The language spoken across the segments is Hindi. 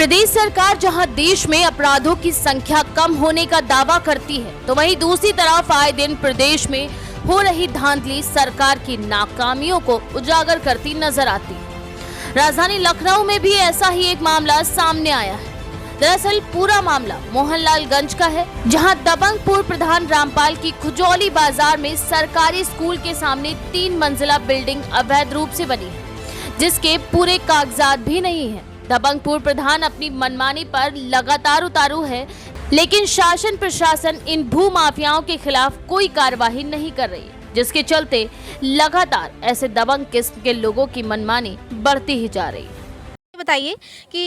प्रदेश सरकार जहां देश में अपराधों की संख्या कम होने का दावा करती है, तो वहीं दूसरी तरफ आए दिन प्रदेश में हो रही धांधली सरकार की नाकामियों को उजागर करती नजर आती है। राजधानी लखनऊ में भी ऐसा ही एक मामला सामने आया है। दरअसल पूरा मामला मोहनलालगंज का है, जहां दबंग पूर्व प्रधान रामपाल की खुजौली बाजार में सरकारी स्कूल के सामने 3 मंजिला बिल्डिंग अवैध रूप से बनी है, जिसके पूरे कागजात भी नहीं है। दबंग पूर्व प्रधान अपनी मनमानी पर लगातार उतारू है, लेकिन शासन प्रशासन इन भू माफियाओं के खिलाफ कोई कार्यवाही नहीं कर रही, जिसके चलते लगातार ऐसे दबंग किस्म के लोगों की मनमानी बढ़ती ही जा रही है। बताइए कि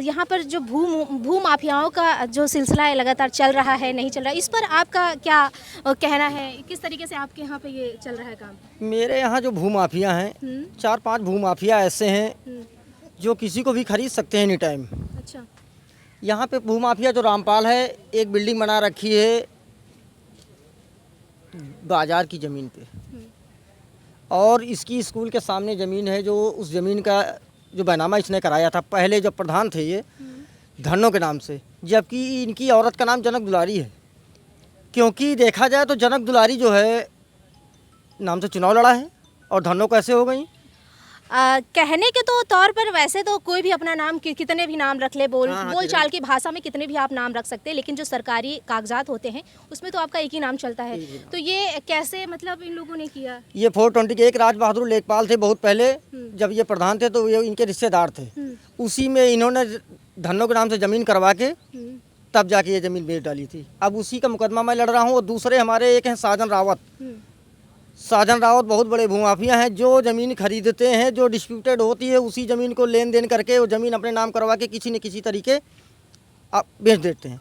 यहाँ पर जो भू माफियाओं का जो सिलसिला है लगातार चल रहा है, नहीं चल रहा है, इस पर आपका क्या कहना है? किस तरीके से आपके यहाँ पे ये चल रहा है काम? मेरे यहाँ जो भू माफिया हैं, 4-5 भू माफिया ऐसे हैं जो किसी को भी खरीद सकते हैं एनी टाइम। अच्छा। यहाँ पे भू माफिया जो रामपाल है, एक बिल्डिंग बना रखी है बाजार की ज़मीन पे, और इसकी स्कूल के सामने ज़मीन है, जो उस ज़मीन का जो बैनामा इसने कराया था पहले जब प्रधान थे ये धन्नो के नाम से, जबकि इनकी औरत का नाम जनक दुलारी है। क्योंकि देखा जाए तो जनक दुलारी जो है नाम से चुनाव लड़ा है और धन्नो कैसे हो गई। कहने के तो तौर पर वैसे तो कोई भी अपना नाम कितने भी नाम रख ले, बोल चाल की भाषा में कितने भी आप नाम रख सकते हैं, लेकिन जो सरकारी कागजात होते हैं उसमें तो आपका एक ही नाम चलता है। तो ये कैसे मतलब इन लोगों ने किया? ये 420 के एक राज बहादुर लेखपाल थे बहुत पहले, जब ये प्रधान थे तो ये इनके रिश्तेदार थे। उसी में इन्होंने धन्नो के नाम से ज़मीन करवा के तब जाके ये ज़मीन बेच डाली थी। अब उसी का मुकदमा मैं लड़ रहा हूँ। और दूसरे हमारे एक हैं साजन रावत। साजन रावत बहुत बड़े भूमाफिया हैं, जो ज़मीन खरीदते हैं, जो डिस्प्यूटेड होती है उसी ज़मीन को लेन देन करके वो ज़मीन अपने नाम करवा के किसी न किसी तरीके बेच देते हैं।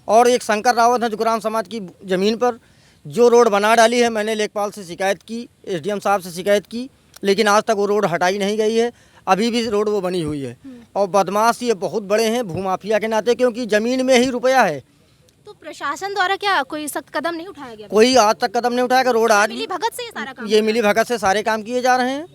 और एक शंकर रावत है जो ग्राम समाज की ज़मीन पर जो रोड बना डाली है। मैंने लेखपाल से शिकायत की, SDM साहब से शिकायत की, लेकिन आज तक वो रोड हटाई नहीं गई है। अभी भी रोड वो बनी हुई है। और बदमाश ये बहुत बड़े हैं भूमाफिया के नाते, क्योंकि ज़मीन में ही रुपया है। तो प्रशासन द्वारा क्या कोई सख्त कदम नहीं उठाया गया? कोई आज तक कदम नहीं उठाया। रोड आज मिली भगत से ये सारा काम, ये मिली भगत से सारे काम किए जा रहे हैं।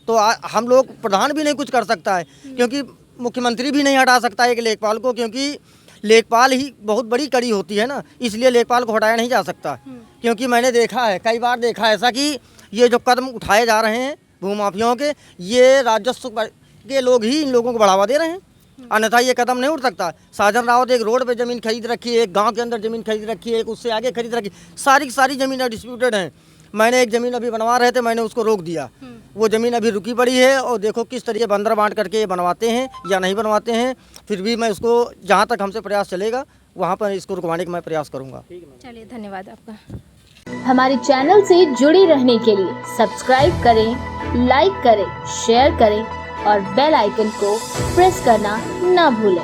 तो हम लोग प्रधान भी नहीं कुछ कर सकता है, क्योंकि मुख्यमंत्री भी नहीं हटा सकता है एक लेखपाल को, क्योंकि लेखपाल ही बहुत बड़ी कड़ी होती है ना, इसलिए लेखपाल को हटाया नहीं जा सकता। क्योंकि मैंने देखा है, कई बार देखा है ऐसा कि ये जो कदम उठाए जा रहे हैं भूमाफियाओं के, ये राजस्व के लोग ही इन लोगों को बढ़ावा दे रहे हैं, अन्यथा ये कदम नहीं उठ सकता। साजन रावत एक रोड पे ज़मीन खरीद रखी है, एक गांव के अंदर ज़मीन खरीद रखी है, एक उससे आगे खरीद रखी, सारी की सारी ज़मीनें डिस्प्यूटेड हैं। मैंने एक ज़मीन अभी बनवा रहे थे, मैंने उसको रोक दिया। वो ज़मीन अभी रुकी पड़ी है, और देखो किस तरीके बंदर बांट करके ये बनवाते हैं या नहीं बनवाते हैं। फिर भी मैं उसको जहाँ तक हमसे प्रयास चलेगा वहाँ पर इसको रुकवाने का मैं प्रयास करूँगा। चलिए, धन्यवाद आपका। हमारे चैनल से जुड़े रहने के लिए सब्सक्राइब करें, लाइक करें, शेयर करें और बेल आइकन को प्रेस करना ना भूलें।